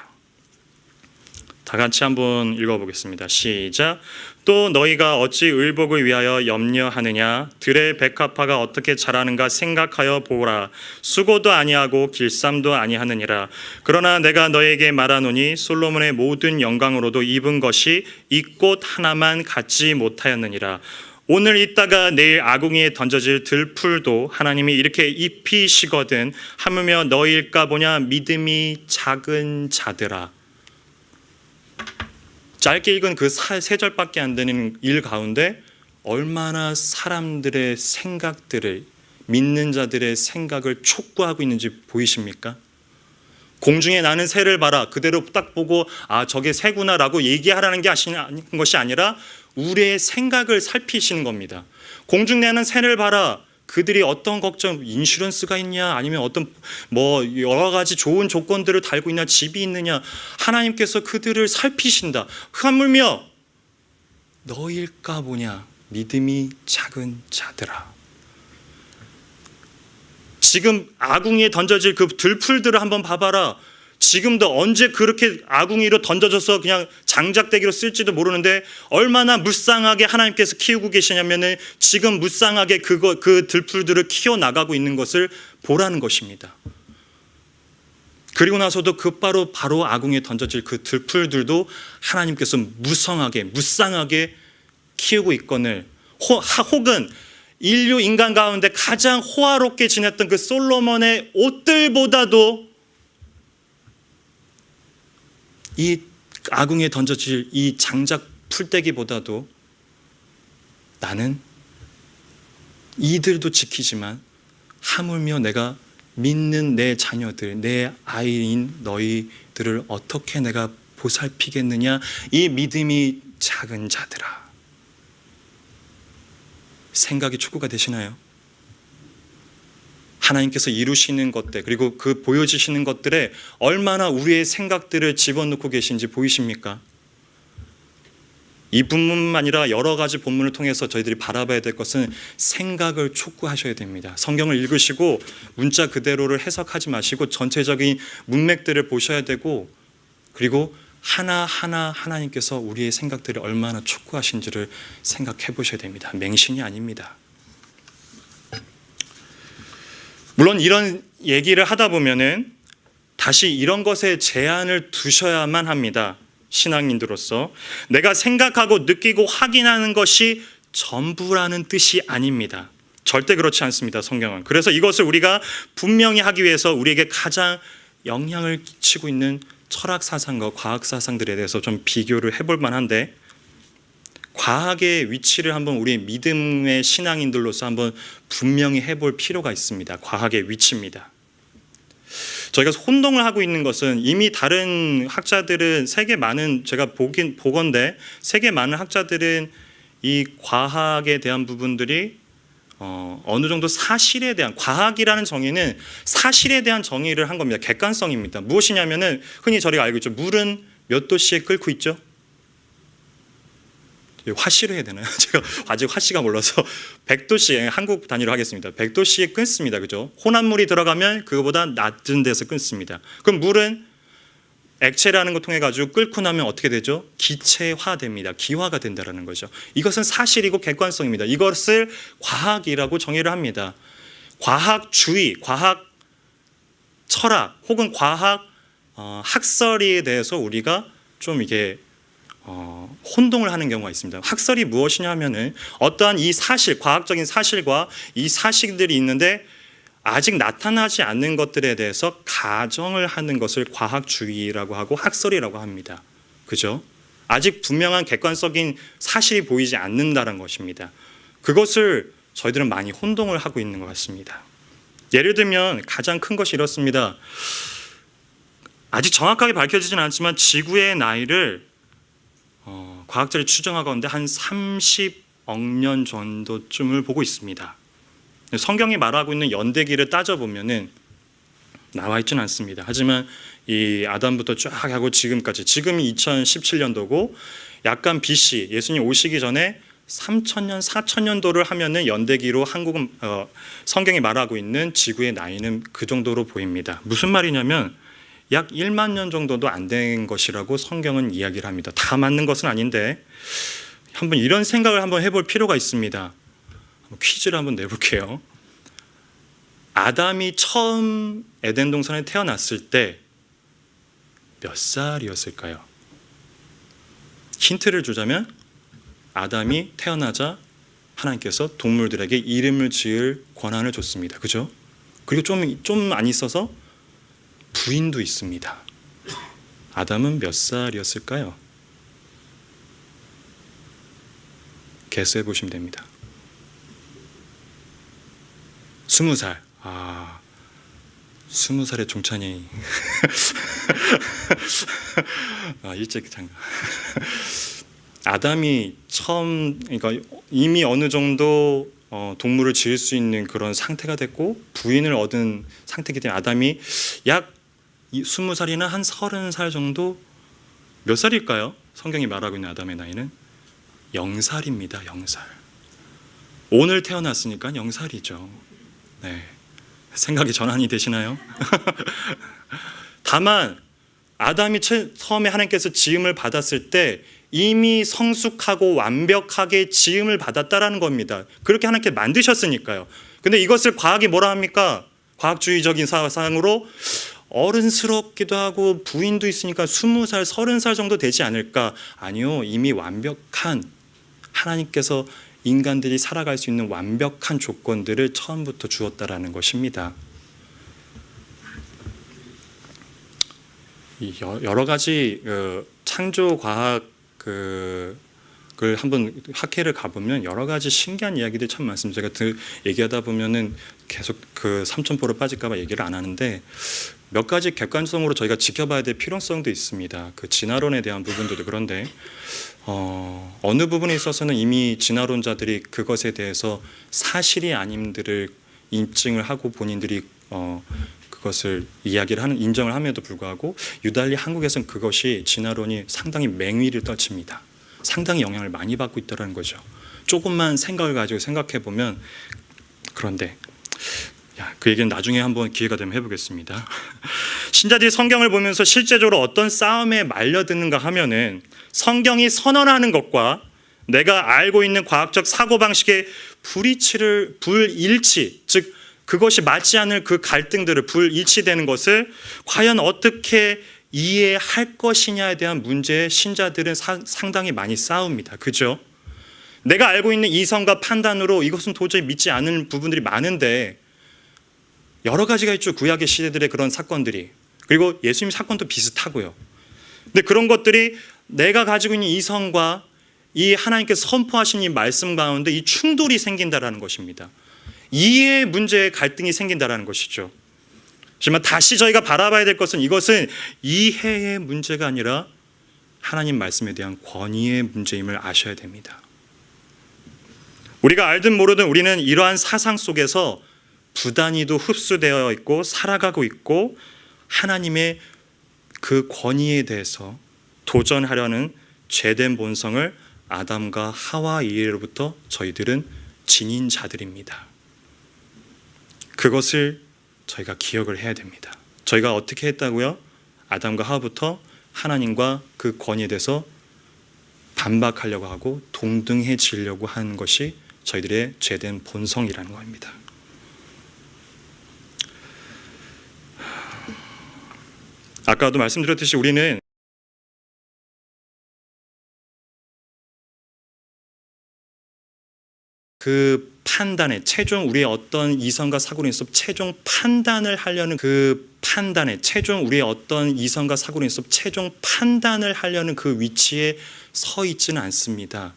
다 같이 한번 읽어보겠습니다. 시작. 또 너희가 어찌 의복을 위하여 염려하느냐? 들의 백합화가 어떻게 자라는가 생각하여 보라. 수고도 아니하고 길쌈도 아니하느니라. 그러나 내가 너에게 말하노니 솔로몬의 모든 영광으로도 입은 것이 이 꽃 하나만 갖지 못하였느니라. 오늘 있다가 내일 아궁이에 던져질 들풀도 하나님이 이렇게 입히시거든 하물며 너희일까 보냐 믿음이 작은 자들아. 짧게 읽은 그 세 절밖에 안 되는 일 가운데 얼마나 사람들의 생각들을 믿는 자들의 생각을 촉구하고 있는지 보이십니까? 공중에 나는 새를 봐라. 그대로 딱 보고 저게 새구나라고 얘기하라는 것이 아니라 우리의 생각을 살피시는 겁니다. 공중에 나는 새를 봐라. 그들이 어떤 걱정, 인슈런스가 있냐, 아니면 어떤 여러 가지 좋은 조건들을 달고 있냐, 집이 있느냐, 하나님께서 그들을 살피신다. 하물며 너일까 보냐, 믿음이 작은 자들아. 지금 아궁이에 던져질 그 들풀들을 한번 봐봐라. 지금도 언제 그렇게 아궁이로 던져져서 그냥 장작대기로 쓸지도 모르는데 얼마나 무쌍하게 하나님께서 키우고 계시냐면은 지금 무쌍하게 그 들풀들을 키워나가고 있는 것을 보라는 것입니다. 그리고 나서도 바로 아궁이에 던져질 그 들풀들도 하나님께서 무쌍하게 키우고 있거늘 혹은 인류 인간 가운데 가장 호화롭게 지냈던 그 솔로몬의 옷들보다도 이 아궁이에 던져질 이 장작 풀떼기보다도 나는 이들도 지키지만 하물며 내가 믿는 내 자녀들, 내 아이인 너희들을 어떻게 내가 보살피겠느냐. 이 믿음이 작은 자들아. 생각이 촉구가 되시나요? 하나님께서 이루시는 것들 그리고 그 보여주시는 것들에 얼마나 우리의 생각들을 집어넣고 계신지 보이십니까? 이 본문만 아니라 여러 가지 본문을 통해서 저희들이 바라봐야 될 것은 생각을 촉구하셔야 됩니다. 성경을 읽으시고 문자 그대로를 해석하지 마시고 전체적인 문맥들을 보셔야 되고 그리고 하나하나 하나님께서 우리의 생각들을 얼마나 촉구하신지를 생각해 보셔야 됩니다. 맹신이 아닙니다. 물론 이런 얘기를 하다 보면은 다시 이런 것에 제한을 두셔야만 합니다. 신앙인들로서 내가 생각하고 느끼고 확인하는 것이 전부라는 뜻이 아닙니다. 절대 그렇지 않습니다. 성경은. 그래서 이것을 우리가 분명히 하기 위해서 우리에게 가장 영향을 끼치고 있는 철학 사상과 과학 사상들에 대해서 좀 비교를 해볼 만한데 과학의 위치를 한번 우리 믿음의 신앙인들로서 한번 분명히 해볼 필요가 있습니다. 과학의 위치입니다. 저희가 혼동을 하고 있는 것은 이미 다른 학자들은 제가 보건대 세계 많은 학자들은 이 과학에 대한 부분들이 어느 정도 사실에 대한, 과학이라는 정의는 사실에 대한 정의를 한 겁니다. 객관성입니다. 무엇이냐면은 흔히 저희가 알고 있죠. 물은 몇 도씨에 끓고 있죠? 화씨로 해야 되나요? 제가 아직 화씨가 몰라서 100도씨, 한국 단위로 하겠습니다. 100도씨에 끓습니다. 그죠? 혼합물이 들어가면 그거보다 낮은 데서 끓습니다. 그럼 물은 액체라는 걸 통해 가지고 끓고 나면 어떻게 되죠? 기체화됩니다. 기화가 된다는 거죠. 이것은 사실이고 객관성입니다. 이것을 과학이라고 정의를 합니다. 과학주의, 과학 철학 혹은 과학 학설에 대해서 우리가 좀 이게 혼동을 하는 경우가 있습니다. 학설이 무엇이냐 하면은 어떠한 이 사실, 과학적인 사실과 이 사실들이 있는데 아직 나타나지 않는 것들에 대해서 가정을 하는 것을 과학주의라고 하고 학설이라고 합니다. 그죠? 아직 분명한 객관적인 사실이 보이지 않는다는 것입니다. 그것을 저희들은 많이 혼동을 하고 있는 것 같습니다. 예를 들면 가장 큰 것이 이렇습니다. 아직 정확하게 밝혀지진 않지만 지구의 나이를 과학자들이 추정하건대 한 30억 년 정도쯤을 보고 있습니다. 성경이 말하고 있는 연대기를 따져보면은 나와 있지는 않습니다. 하지만 이 아담부터 쫙 하고 지금까지, 지금이 2017년도고 약간 BC, 예수님 오시기 전에 3,000년, 4,000년도를 하면은 연대기로 한국은 성경이 말하고 있는 지구의 나이는 그 정도로 보입니다. 무슨 말이냐면 약 1만 년 정도도 안 된 것이라고 성경은 이야기를 합니다. 다 맞는 것은 아닌데 한번 이런 생각을 한번 해볼 필요가 있습니다. 퀴즈를 한번 내볼게요. 아담이 처음 에덴 동산에 태어났을 때 몇 살이었을까요? 힌트를 주자면 아담이 태어나자 하나님께서 동물들에게 이름을 지을 권한을 줬습니다. 그죠? 그리고 좀 안 있어서 부인도 있습니다. 아담은 몇 살이었을까요? 개수해 보시면 됩니다. 20살. 20살의 종찬이. 일찍 장가. 아담이 처음, 그러니까 이미 어느 정도 동물을 지을 수 있는 그런 상태가 됐고 부인을 얻은 상태이기 때문에 아담이 약 20살이나 한 30살 정도. 몇 살일까요? 성경이 말하고 있는 아담의 나이는 0살입니다. 0살. 오늘 태어났으니까 0살이죠. 네. 생각이 전환이 되시나요? 다만 아담이 처음에 하나님께서 지음을 받았을 때 이미 성숙하고 완벽하게 지음을 받았다라는 겁니다. 그렇게 하나님께 만드셨으니까요. 근데 이것을 과학이 뭐라 합니까? 과학주의적인 사상으로 어른스럽기도 하고 부인도 있으니까 20살, 30살 정도 되지 않을까? 아니요. 이미 완벽한, 하나님께서 인간들이 살아갈 수 있는 완벽한 조건들을 처음부터 주었다라는 것입니다. 여러 가지 창조 과학을 한번 학회를 가보면 여러 가지 신기한 이야기들이 참 많습니다. 제가 얘기하다 보면은 계속 그 삼천포로 빠질까봐 얘기를 안 하는데 몇 가지 객관성으로 저희가 지켜봐야 될 필요성도 있습니다. 그 진화론에 대한 부분들도 그런데 어느 부분에 있어서는 이미 진화론자들이 그것에 대해서 사실이 아님들을 인증을 하고 본인들이 그것을 이야기를 하는, 인정을 함에도 불구하고 유달리 한국에서는 그것이 진화론이 상당히 맹위를 떨칩니다. 상당히 영향을 많이 받고 있다는 거죠. 조금만 생각을 가지고 생각해 보면. 그런데 그 얘기는 나중에 한번 기회가 되면 해보겠습니다. 신자들이 성경을 보면서 실제적으로 어떤 싸움에 말려드는가 하면은 성경이 선언하는 것과 내가 알고 있는 과학적 사고방식의 불일치, 즉 그것이 맞지 않을 그 갈등들을 불일치되는 것을 과연 어떻게 이해할 것이냐에 대한 문제에 신자들은 상당히 많이 싸웁니다. 그죠? 내가 알고 있는 이성과 판단으로 이것은 도저히 믿지 않는 부분들이 많은데 여러 가지가 있죠. 구약의 시대들의 그런 사건들이. 그리고 예수님 사건도 비슷하고요. 근데 그런 것들이 내가 가지고 있는 이성과 이 하나님께서 선포하신 이 말씀 가운데 이 충돌이 생긴다라는 것입니다. 이해의 문제에 갈등이 생긴다라는 것이죠. 하지만 다시 저희가 바라봐야 될 것은 이것은 이해의 문제가 아니라 하나님 말씀에 대한 권위의 문제임을 아셔야 됩니다. 우리가 알든 모르든 우리는 이러한 사상 속에서 부단히도 흡수되어 있고 살아가고 있고 하나님의 그 권위에 대해서 도전하려는 죄된 본성을 아담과 하와 이래로부터 저희들은 지닌 자들입니다. 그것을 저희가 기억을 해야 됩니다. 저희가 어떻게 했다고요? 아담과 하와부터 하나님과 그 권위에 대해서 반박하려고 하고 동등해지려고 하는 것이 저희들의 죄된 본성이라는 겁니다. 아까도 말씀드렸듯이 우리는 그 판단에 최종 우리의 어떤 이성과 사고로 인해서 최종 판단을 하려는 그 판단에 최종 우리의 어떤 이성과 사고로 인해서 최종 판단을 하려는 그 위치에 서 있지는 않습니다.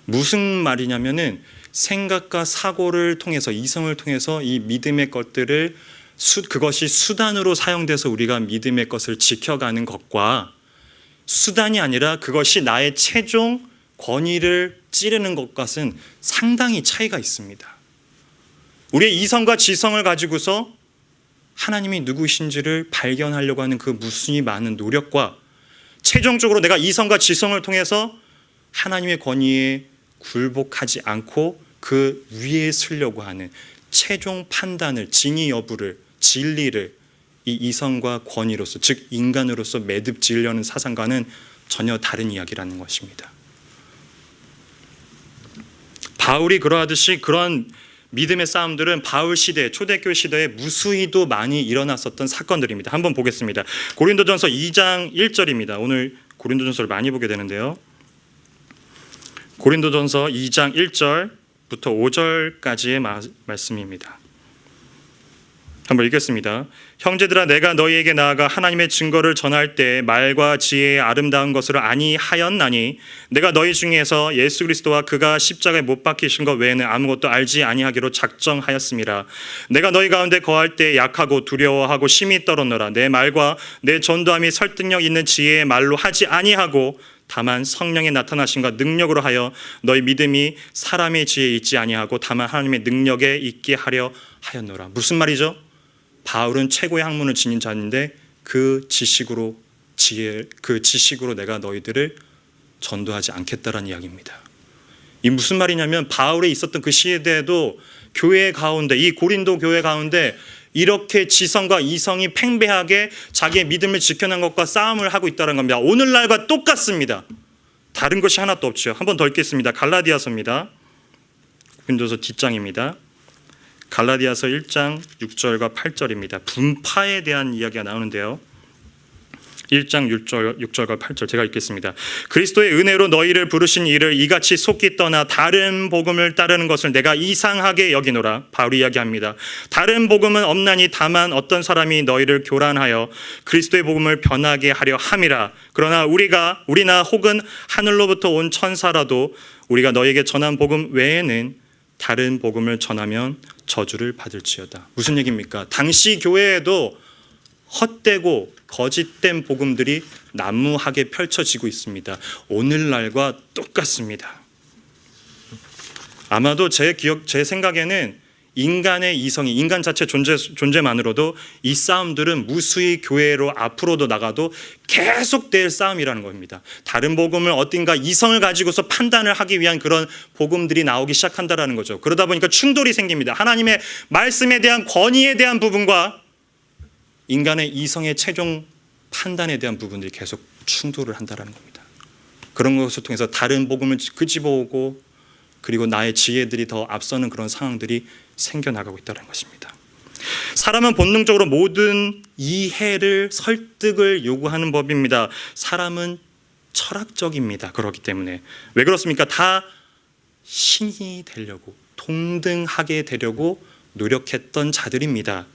무슨 말이냐면은 생각과 사고를 통해서 이성을 통해서 이 믿음의 것들을 그것이 수단으로 사용돼서 우리가 믿음의 것을 지켜가는 것과 수단이 아니라 그것이 나의 최종 권위를 찌르는 것과는 상당히 차이가 있습니다. 우리의 이성과 지성을 가지고서 하나님이 누구신지를 발견하려고 하는 그 무수히 많은 노력과 최종적으로 내가 이성과 지성을 통해서 하나님의 권위에 굴복하지 않고 그 위에 서려고 하는 최종 판단을, 진위 여부를, 진리를 이 이성과 권위로서, 즉 인간으로서 매듭지으려는 사상과는 전혀 다른 이야기라는 것입니다. 바울이 그러하듯이 그런 믿음의 싸움들은 바울 시대, 초대교회 시대에 무수히도 많이 일어났었던 사건들입니다. 한번 보겠습니다. 고린도전서 2장 1절입니다. 오늘 고린도전서를 많이 보게 되는데요. 고린도전서 2장 1절부터 5절까지의 말씀입니다. 한번 읽겠습니다. 형제들아, 내가 너희에게 나아가 하나님의 증거를 전할 때 말과 지혜의 아름다운 것을 아니하였나니 내가 너희 중에서 예수 그리스도와 그가 십자가에 못 박히신 것 외에는 아무것도 알지 아니하기로 작정하였습니다. 내가 너희 가운데 거할 때 약하고 두려워하고 심히 떨었노라. 내 말과 내 전도함이 설득력 있는 지혜의 말로 하지 아니하고 다만 성령의 나타나심과 능력으로 하여 너희 믿음이 사람의 지혜에 있지 아니하고 다만 하나님의 능력에 있게 하려 하였노라. 무슨 말이죠? 바울은 최고의 학문을 지닌 자인데 그 지식으로 내가 너희들을 전도하지 않겠다라는 이야기입니다. 이 무슨 말이냐면 바울에 있었던 그 시대에도 교회 가운데, 이 고린도 교회 가운데 이렇게 지성과 이성이 팽배하게 자기의 믿음을 지켜낸 것과 싸움을 하고 있다는 겁니다. 오늘날과 똑같습니다. 다른 것이 하나도 없죠. 한 번 더 읽겠습니다. 갈라디아서입니다. 고린도서 뒷장입니다. 갈라디아서 1장 6절과 8절입니다. 분파에 대한 이야기가 나오는데요. 1장 6절과 8절 제가 읽겠습니다. 그리스도의 은혜로 너희를 부르신 이를 이같이 속기 떠나 다른 복음을 따르는 것을 내가 이상하게 여기노라. 바울이 이야기합니다. 다른 복음은 없나니 다만 어떤 사람이 너희를 교란하여 그리스도의 복음을 변하게 하려 함이라. 그러나 우리나 혹은 하늘로부터 온 천사라도 우리가 너희에게 전한 복음 외에는 다른 복음을 전하면 저주를 받을지어다. 무슨 얘기입니까? 당시 교회에도 헛되고 거짓된 복음들이 난무하게 펼쳐지고 있습니다. 오늘날과 똑같습니다. 아마도 제 생각에는 인간의 이성이, 인간 자체 존재만으로도 이 싸움들은 무수히 교회로 앞으로도 나가도 계속될 싸움이라는 겁니다. 다른 복음을 어딘가 이성을 가지고서 판단을 하기 위한 그런 복음들이 나오기 시작한다는 거죠. 그러다 보니까 충돌이 생깁니다. 하나님의 말씀에 대한 권위에 대한 부분과 인간의 이성의 최종 판단에 대한 부분들이 계속 충돌을 한다는 겁니다. 그런 것을 통해서 다른 복음을 끄집어오고 그리고 나의 지혜들이 더 앞서는 그런 상황들이 생겨나가고 있다는 것입니다. 사람은 본능적으로 모든 이해를, 설득을 요구하는 법입니다. 사람은 철학적입니다. 그렇기 때문에. 왜 그렇습니까? 다 신이 되려고, 동등하게 되려고 노력했던 자들입니다.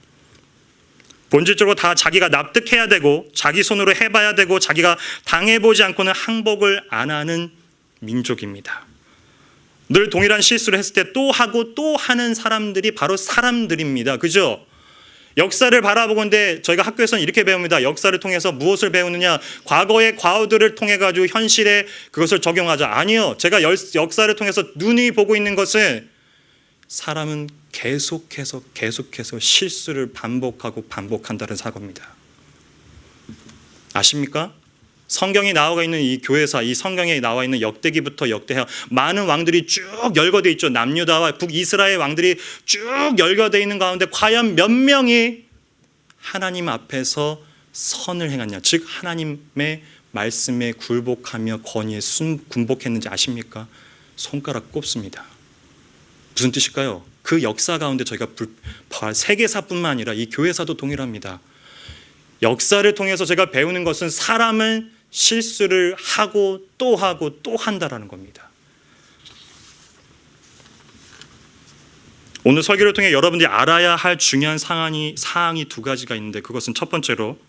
본질적으로 다 자기가 납득해야 되고 자기 손으로 해봐야 되고 자기가 당해보지 않고는 항복을 안 하는 민족입니다. 늘 동일한 실수를 했을 때 또 하고 또 하는 사람들이 바로 사람들입니다. 그죠? 역사를 바라보건대 저희가 학교에서는 이렇게 배웁니다. 역사를 통해서 무엇을 배우느냐? 과거의 과오들을 통해 가지고 현실에 그것을 적용하자. 아니요. 제가 역사를 통해서 눈이 보고 있는 것은 사람은 계속해서 실수를 반복한다는 사고입니다. 아십니까? 성경에 나와 있는 이 교회사, 이 성경에 나와 있는 역대기부터 역대하 많은 왕들이 쭉 열거되어 있죠. 남유다와 북이스라엘 왕들이 쭉 열거되어 있는 가운데 과연 몇 명이 하나님 앞에서 선을 행하냐, 즉 하나님의 말씀에 굴복하며 권위에 군복했는지 아십니까? 손가락 꼽습니다. 무슨 뜻일까요? 그 역사 가운데 저희가 세계사뿐만 아니라 이 교회사도 동일합니다. 역사를 통해서 제가 배우는 것은 사람은 실수를 하고 또 한다라는 겁니다. 오늘 설교를 통해 여러분들이 알아야 할 중요한 사항이 두 가지가 있는데, 그것은 첫 번째로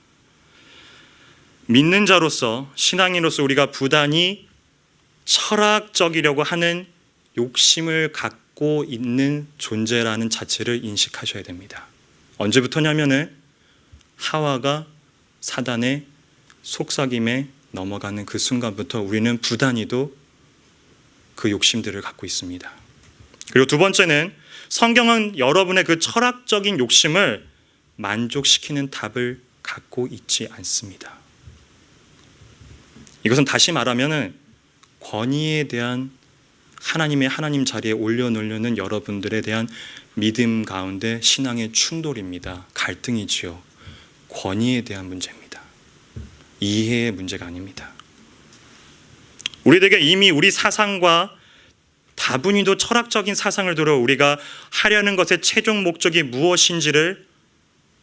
믿는 자로서, 신앙인으로서 우리가 부단히 철학적이려고 하는 욕심을 갖고 있는 존재라는 자체를 인식하셔야 됩니다. 언제부터냐면은 하와가 사단의 속삭임에 넘어가는 그 순간부터 우리는 부단히도 그 욕심들을 갖고 있습니다. 그리고 두 번째는 성경은 여러분의 그 철학적인 욕심을 만족시키는 답을 갖고 있지 않습니다. 이것은 다시 말하면은 권위에 대한 하나님 자리에 올려놓으려는 여러분들에 대한 믿음 가운데 신앙의 충돌입니다. 갈등이지요. 권위에 대한 문제입니다. 이해의 문제가 아닙니다. 우리에게 이미 우리 사상과 다분히도 철학적인 사상을 들어 우리가 하려는 것의 최종 목적이 무엇인지를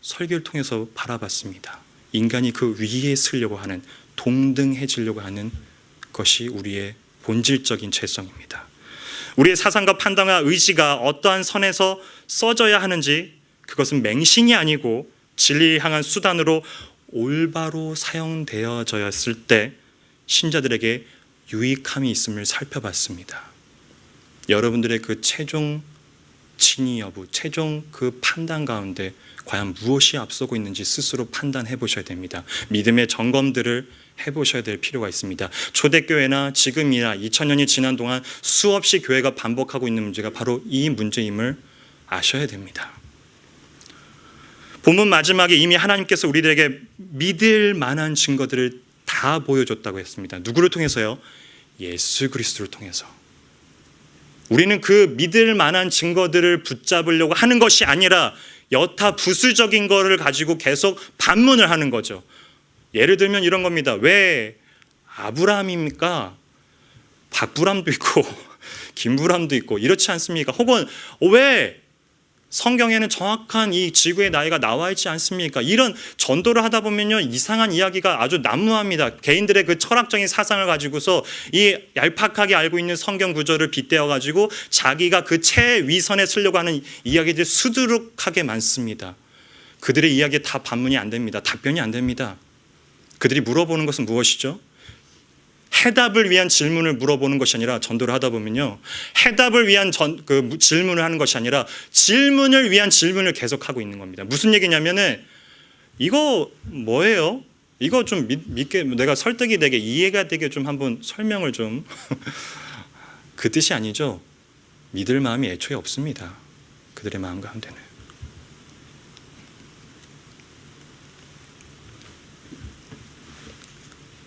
설교를 통해서 바라봤습니다. 인간이 그 위에 서려고 하는, 동등해지려고 하는 것이 우리의 본질적인 죄성입니다. 우리의 사상과 판단과 의지가 어떠한 선에서 써져야 하는지, 그것은 맹신이 아니고 진리를 향한 수단으로 올바로 사용되어졌을 때 신자들에게 유익함이 있음을 살펴봤습니다. 여러분들의 그 최종 진위 여부, 최종 그 판단 가운데 과연 무엇이 앞서고 있는지 스스로 판단해 보셔야 됩니다. 믿음의 점검들을 해보셔야 될 필요가 있습니다. 초대교회나 지금이나 2000년이 지난 동안 수없이 교회가 반복하고 있는 문제가 바로 이 문제임을 아셔야 됩니다. 본문 마지막에 이미 하나님께서 우리들에게 믿을 만한 증거들을 다 보여줬다고 했습니다. 누구를 통해서요? 예수 그리스도를 통해서. 우리는 그 믿을 만한 증거들을 붙잡으려고 하는 것이 아니라 여타 부수적인 거를 가지고 계속 반문을 하는 거죠. 예를 들면 이런 겁니다. 왜 아브라함입니까? 박브람도 있고 김브람도 있고 이렇지 않습니까? 혹은 왜 성경에는 정확한 이 지구의 나이가 나와 있지 않습니까? 이런 전도를 하다 보면요, 이상한 이야기가 아주 난무합니다. 개인들의 그 철학적인 사상을 가지고서 이 얄팍하게 알고 있는 성경 구절을 빗대어 가지고 자기가 그 최위선에 서려고 하는 이야기들이 수두룩하게 많습니다. 그들의 이야기에 다 반문이 안 됩니다. 답변이 안 됩니다. 그들이 물어보는 것은 무엇이죠? 해답을 위한 질문을 물어보는 것이 아니라, 전도를 하다 보면요, 해답을 위한 질문을 하는 것이 아니라 질문을 위한 질문을 계속하고 있는 겁니다. 무슨 얘기냐면은 이거 뭐예요? 이거 좀 믿게, 내가 설득이 되게, 이해가 되게 좀 한번 설명을 좀 그 뜻이 아니죠. 믿을 마음이 애초에 없습니다. 그들의 마음 가운데는.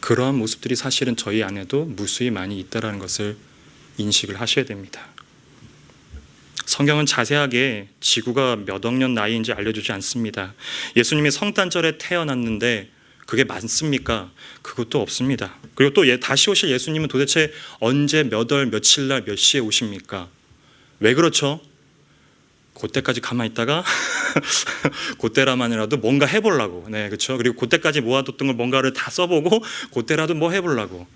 그러한 모습들이 사실은 저희 안에도 무수히 많이 있다는 것을 인식을 하셔야 됩니다. 성경은 자세하게 지구가 몇 억 년 나이인지 알려주지 않습니다. 예수님이 성탄절에 태어났는데 그게 맞습니까? 그것도 없습니다. 그리고 또 다시 오실 예수님은 도대체 언제, 몇 월, 며칠 날, 몇 시에 오십니까? 왜 그렇죠? 그때까지 가만히 있다가 그때라만이라도 뭔가 해보려고, 네, 그렇죠. 그리고 그때까지 모아뒀던 걸 뭔가를 다 써보고 그때라도 뭐 해보려고.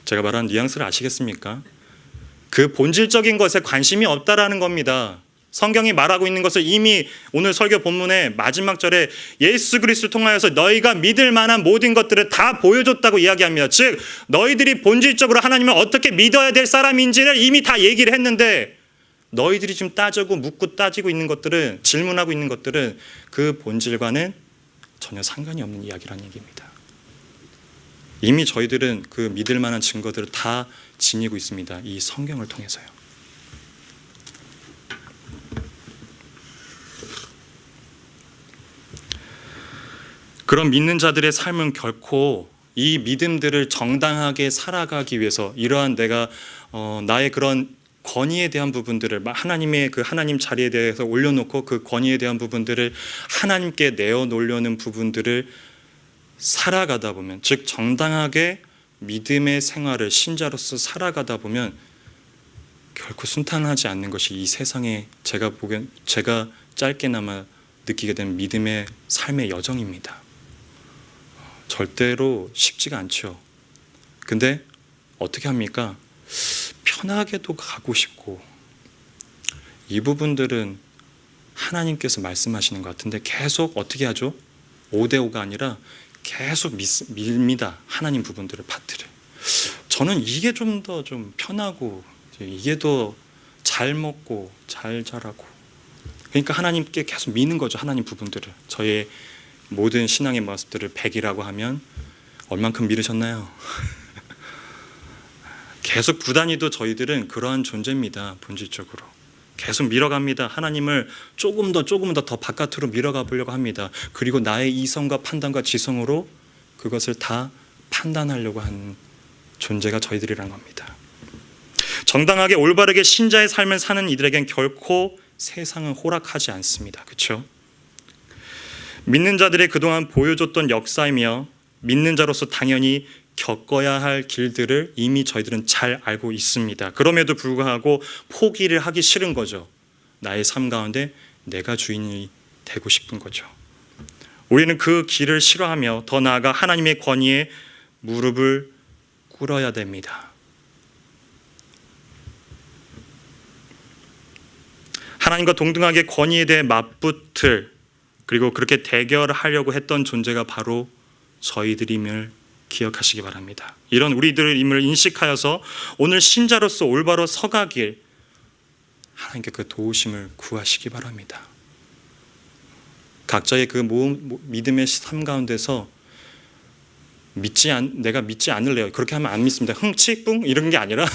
제가 말하는 뉘앙스를 아시겠습니까? 그 본질적인 것에 관심이 없다라는 겁니다. 성경이 말하고 있는 것을 이미 오늘 설교 본문의 마지막 절에 예수 그리스도를 통하여서 너희가 믿을 만한 모든 것들을 다 보여줬다고 이야기합니다. 즉 너희들이 본질적으로 하나님을 어떻게 믿어야 될 사람인지를 이미 다 얘기를 했는데 너희들이 지금 묻고 따지고 있는 것들은, 질문하고 있는 것들은 그 본질과는 전혀 상관이 없는 이야기라는 얘기입니다. 이미 저희들은 그 믿을 만한 증거들을 다 지니고 있습니다. 이 성경을 통해서요. 그런 믿는 자들의 삶은 결코 이 믿음들을 정당하게 살아가기 위해서 이러한 내가 나의 그런 권위에 대한 부분들을 하나님의 그 하나님 자리에 대해서 올려놓고 그 권위에 대한 부분들을 하나님께 내어놓으려는 부분들을 살아가다 보면, 즉 정당하게 믿음의 생활을 신자로서 살아가다 보면 결코 순탄하지 않는 것이 이 세상에 제가 짧게나마 느끼게 된 믿음의 삶의 여정입니다. 절대로 쉽지가 않죠. 근데 어떻게 합니까? 편하게도 가고 싶고, 이 부분들은 하나님께서 말씀하시는 것 같은데 계속 어떻게 하죠? 5대5가 아니라 계속 밀니다. 하나님 부분들을, 파트를. 저는 이게 좀 더 좀 편하고, 이게 더 잘 먹고 잘 자라고, 그러니까 하나님께 계속 미는 거죠. 하나님 부분들을. 저의 모든 신앙의 모습들을 100이라고 하면 얼만큼 미르셨나요? 계속 부단히도 저희들은 그러한 존재입니다. 본질적으로 계속 밀어갑니다. 하나님을 조금 더 바깥으로 밀어가 보려고 합니다. 그리고 나의 이성과 판단과 지성으로 그것을 다 판단하려고 하는 존재가 저희들이라는 겁니다. 정당하게 올바르게 신자의 삶을 사는 이들에겐 결코 세상은 호락하지 않습니다. 그렇죠? 믿는 자들의 그동안 보여줬던 역사이며 믿는 자로서 당연히 겪어야 할 길들을 이미 저희들은 잘 알고 있습니다. 그럼에도 불구하고 포기를 하기 싫은 거죠. 나의 삶 가운데 내가 주인이 되고 싶은 거죠. 우리는 그 길을 싫어하며 더 나아가 하나님의 권위에 무릎을 꿇어야 됩니다. 하나님과 동등하게 권위에 대해 맞붙을, 그리고 그렇게 대결하려고 했던 존재가 바로 저희들임을 기억하시기 바랍니다. 이런 우리들임을 인식하여서 오늘 신자로서 올바로 서가길 하나님께 그 도우심을 구하시기 바랍니다. 각자의 그 믿음의 삶 가운데서 내가 믿지 않을래요. 그렇게 하면 안 믿습니다. 흥치뿡 이런 게 아니라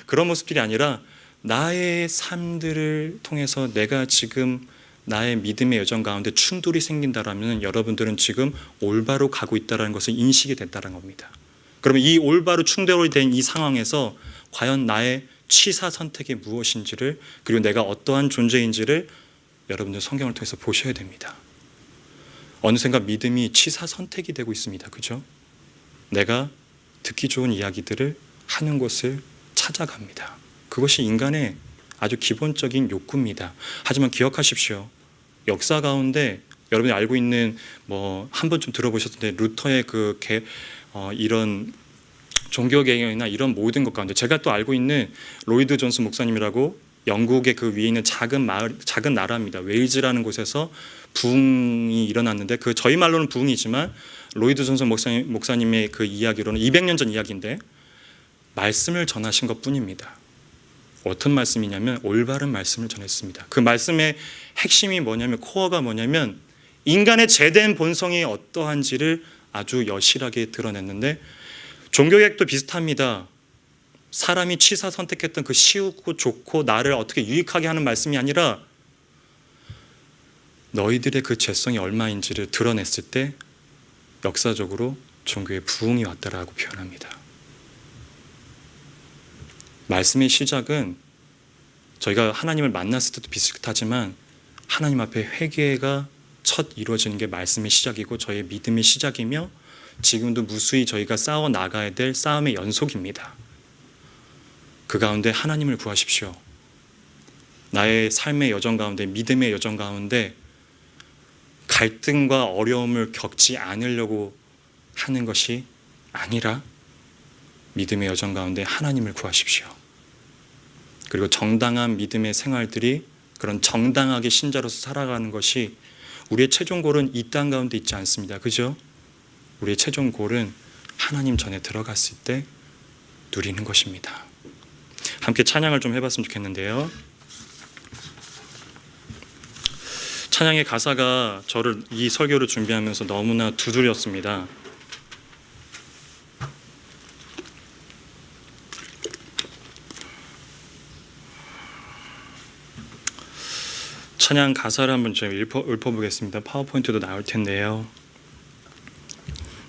그런 모습들이 아니라 나의 삶들을 통해서 내가 지금 나의 믿음의 여정 가운데 충돌이 생긴다라면 여러분들은 지금 올바로 가고 있다는 것을 인식이 됐다는 겁니다. 그러면 이 올바로 충돌이 된 이 상황에서 과연 나의 취사 선택이 무엇인지를, 그리고 내가 어떠한 존재인지를 여러분들 성경을 통해서 보셔야 됩니다. 어느샌가 믿음이 취사 선택이 되고 있습니다. 그죠? 내가 듣기 좋은 이야기들을 하는 곳을 찾아갑니다. 그것이 인간의 아주 기본적인 욕구입니다. 하지만 기억하십시오. 역사 가운데 여러분이 알고 있는 한 번쯤 들어보셨는데 루터의 이런 종교 개혁이나 이런 모든 것 가운데 제가 또 알고 있는 로이드 존스 목사님이라고 영국의 그 위에 있는 작은 나라입니다. 웨일즈라는 곳에서 부흥이 일어났는데 그 저희 말로는 부흥이지만 로이드 존스 목사님의 그 이야기로는 200년 전 이야기인데 말씀을 전하신 것뿐입니다. 어떤 말씀이냐면 올바른 말씀을 전했습니다. 그 말씀의 핵심이 뭐냐면, 코어가 뭐냐면 인간의 죄된 본성이 어떠한지를 아주 여실하게 드러냈는데, 종교개혁도 비슷합니다. 사람이 취사 선택했던 그 쉬우고 좋고 나를 어떻게 유익하게 하는 말씀이 아니라 너희들의 그 죄성이 얼마인지를 드러냈을 때 역사적으로 종교의 부흥이 왔다라고 표현합니다. 말씀의 시작은 저희가 하나님을 만났을 때도 비슷하지만 하나님 앞에 회개가 첫 이루어지는 게 말씀의 시작이고 저희의 믿음의 시작이며 지금도 무수히 저희가 싸워 나가야 될 싸움의 연속입니다. 그 가운데 하나님을 구하십시오. 나의 삶의 여정 가운데, 믿음의 여정 가운데 갈등과 어려움을 겪지 않으려고 하는 것이 아니라 믿음의 여정 가운데 하나님을 구하십시오. 그리고 정당한 믿음의 생활들이 그런 정당하게 신자로서 살아가는 것이, 우리의 최종 골은 이 땅 가운데 있지 않습니다. 그죠? 우리의 최종 골은 하나님 전에 들어갔을 때 누리는 것입니다. 함께 찬양을 좀 해봤으면 좋겠는데요. 찬양의 가사가 저를 이 설교를 준비하면서 너무나 두드렸습니다. 찬양 가사를 한번 좀 읊어보겠습니다. 파워포인트도 나올 텐데요.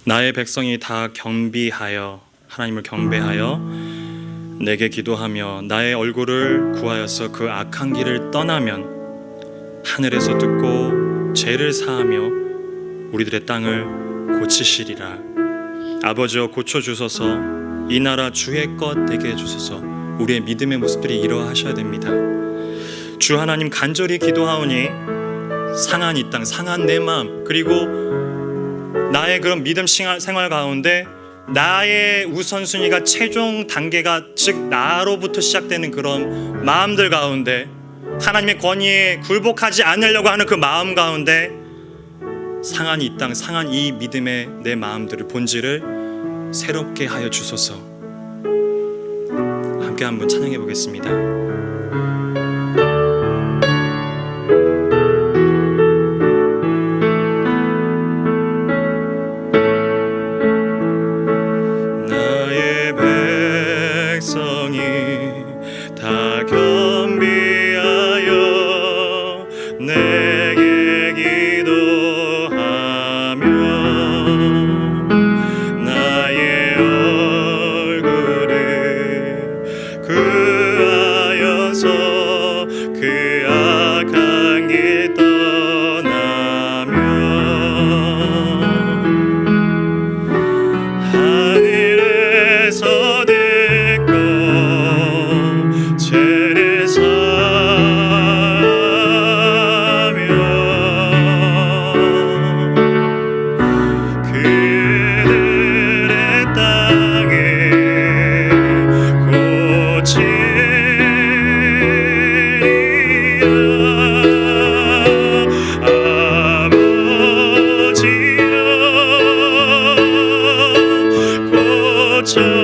나의 백성이 다 겸비하여 하나님을 경배하여 내게 기도하며 나의 얼굴을 구하여서 그 악한 길을 떠나면 하늘에서 듣고 죄를 사하며 우리들의 땅을 고치시리라. 아버지여 고쳐주소서. 이 나라 주의 것 되게 해주소서. 우리의 믿음의 모습들이 이러하셔야 됩니다. 주 하나님 간절히 기도하오니 상한 이 땅, 상한 내 마음, 그리고 나의 그런 믿음 생활 가운데 나의 우선순위가 최종 단계가 즉 나로부터 시작되는 그런 마음들 가운데 하나님의 권위에 굴복하지 않으려고 하는 그 마음 가운데 상한 이 땅, 상한 이 믿음의 내 마음들을 본질을 새롭게 하여 주소서. 함께 한번 찬양해 보겠습니다. 다 겸비하여 내게 기도하며 나의 얼굴을 구하여서 그 악한 길 떠나며 하늘에서 죄를 사하며 그들의 땅에 고치리라. 아버지여 고쳐